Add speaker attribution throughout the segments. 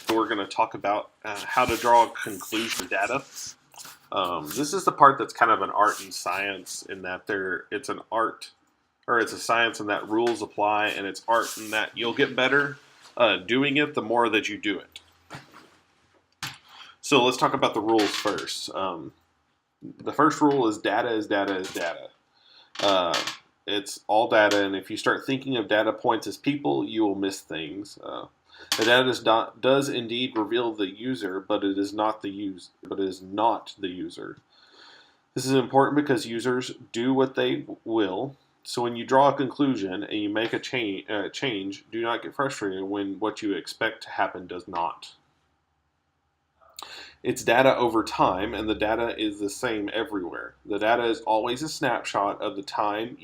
Speaker 1: We're going to talk about how to draw conclusion data. This is the part that's kind of an art and science in that it's an art, or it's a science in that rules apply, and it's art in that you'll get better doing it the more that you do it. So let's talk about the rules first. The first rule is data is data is data. It's all data, and if you start thinking of data points as people, you will miss things. The data does indeed reveal the user, but it is not the user. This is important because users do what they will. So when you draw a conclusion and you make a change, do not get frustrated when what you expect to happen does not. It's data over time, and the data is the same everywhere. The data is always a snapshot of the time,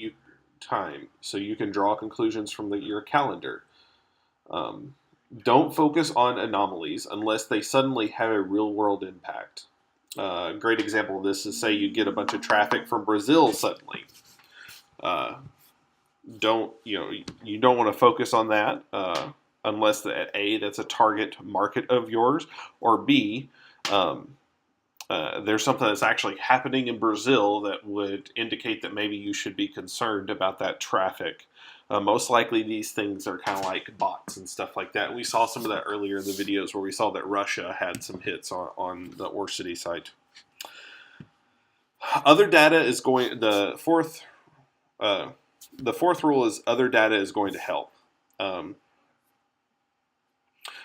Speaker 1: so you can draw conclusions from your calendar. Don't focus on anomalies unless they suddenly have a real-world impact. A great example of this is, say you get a bunch of traffic from Brazil suddenly. You don't want to focus on that unless A, that's a target market of yours, or B, there's something that's actually happening in Brazil that would indicate that maybe you should be concerned about that traffic. Most likely these things are kind of like bots and stuff like that. We saw some of that earlier in the videos where we saw that Russia had some hits on the OrCity site. Other data is the fourth rule is other data is going to help.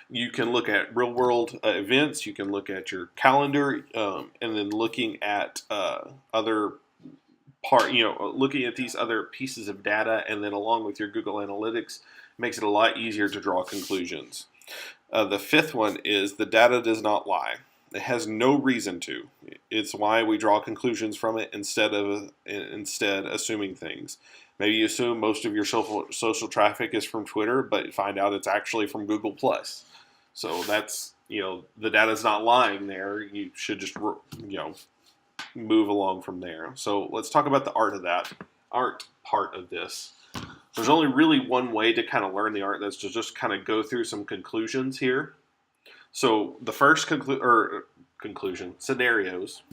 Speaker 1: You can look at real-world events. You can look at your calendar, and then looking at looking at these other pieces of data, and then along with your Google Analytics, makes it a lot easier to draw conclusions. The fifth one is the data does not lie. It has no reason to. It's why we draw conclusions from it instead assuming things. Maybe you assume most of your social traffic is from Twitter, but you find out it's actually from Google+. So that's, the data's not lying there. You should just, move along from there. So let's talk about the art part of this. There's only really one way to kind of learn the art. That's to just kind of go through some conclusions here. So the first conclusion, scenarios.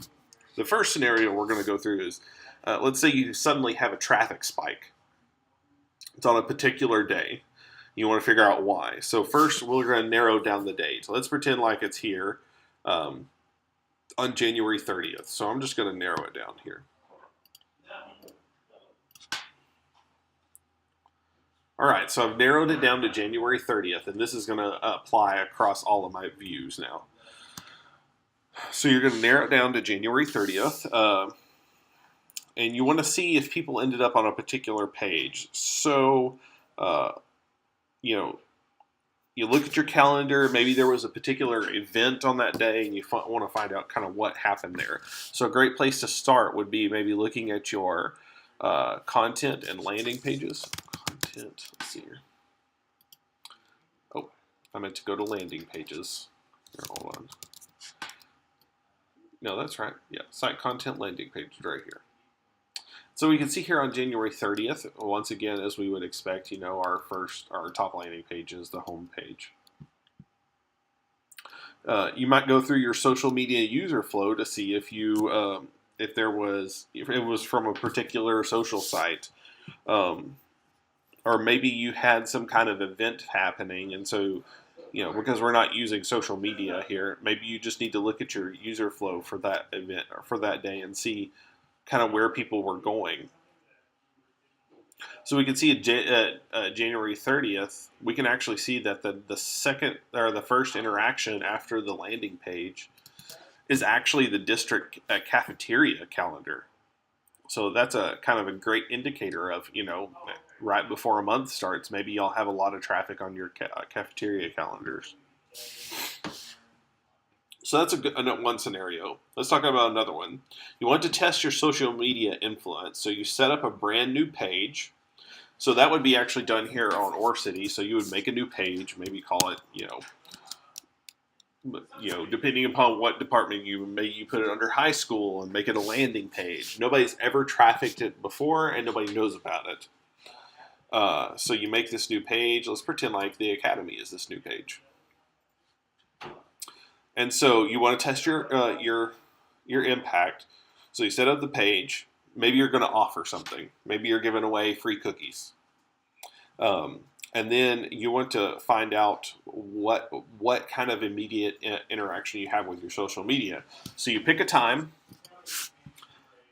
Speaker 1: The first scenario we're going to go through is, let's say you suddenly have a traffic spike. It's on a particular day. You want to figure out why. So first, we're going to narrow down the date. So let's pretend like it's here on January 30th. So I'm just going to narrow it down here. All right, so I've narrowed it down to January 30th, and this is going to apply across all of my views now. So you're going to narrow it down to January 30th, and you want to see if people ended up on a particular page. So, you look at your calendar, maybe there was a particular event on that day, and you want to find out kind of what happened there. So a great place to start would be maybe looking at your content and landing pages. Let's see here. Oh, I meant to go to landing pages. Here, hold on. No, that's right. Yeah, site content landing page right here. So we can see here on January 30th, once again, as we would expect, our top landing page is the home page. You might go through your social media user flow to see if it was from a particular social site, or maybe you had some kind of event happening, and so because we're not using social media here, maybe you just need to look at your user flow for that event or for that day and see kind of where people were going. So we can see at January 30th, we can actually see that the first interaction after the landing page is actually the district cafeteria calendar. So that's a kind of a great indicator of, right before a month starts, maybe y'all have a lot of traffic on your cafeteria calendars. So that's one scenario. Let's talk about another one. You want to test your social media influence. So you set up a brand new page. So that would be actually done here on OrCity. So you would make a new page, maybe call it, depending upon what department you put it under high school and make it a landing page. Nobody's ever trafficked it before and nobody knows about it. So you make this new page. Let's pretend like the Academy is this new page. And so you want to test your impact. So you set up the page. Maybe you're going to offer something. Maybe you're giving away free cookies. And then you want to find out what kind of immediate interaction you have with your social media. So you pick a time,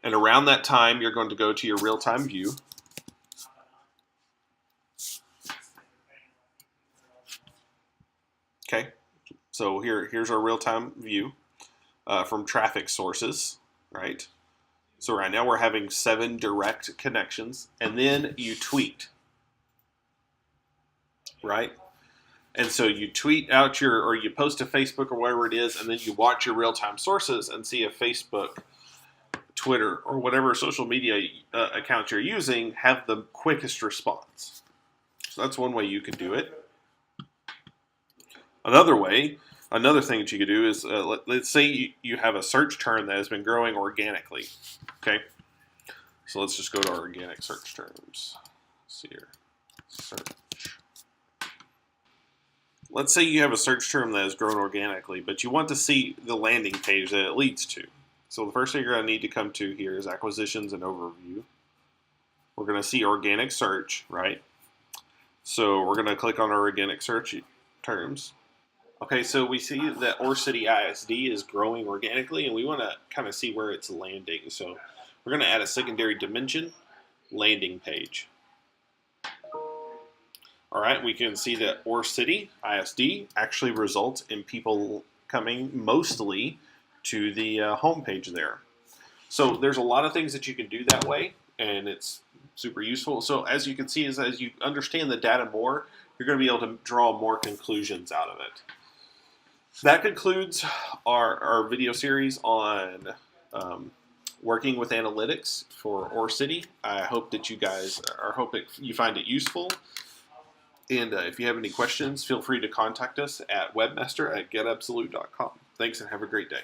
Speaker 1: and around that time, you're going to go to your real-time view. Okay, so here's our real-time view from traffic sources, right? So right now we're having 7 direct connections, and then you tweet, right? And so you tweet out or you post to Facebook or whatever it is, and then you watch your real-time sources and see if Facebook, Twitter, or whatever social media account you're using have the quickest response. So that's one way you could do it. Another thing that you could do is, let's say you have a search term that has been growing organically. Okay, so let's just go to our organic search terms. Let's see here, search. Let's say you have a search term that has grown organically, but you want to see the landing page that it leads to. So the first thing you're going to need to come to here is acquisitions and overview. We're going to see organic search, right? So we're going to click on our organic search terms. Okay, so we see that OrCity ISD is growing organically, and we want to kind of see where it's landing. So we're going to add a secondary dimension, landing page. All right, we can see that OrCity ISD actually results in people coming mostly to the homepage there. So there's a lot of things that you can do that way, and it's super useful. So as you can see, as you understand the data more, you're going to be able to draw more conclusions out of it. That concludes our video series on working with analytics for OrCity. I hope that you guys you find it useful. And if you have any questions, feel free to contact us at webmaster@getabsolute.com. Thanks and have a great day.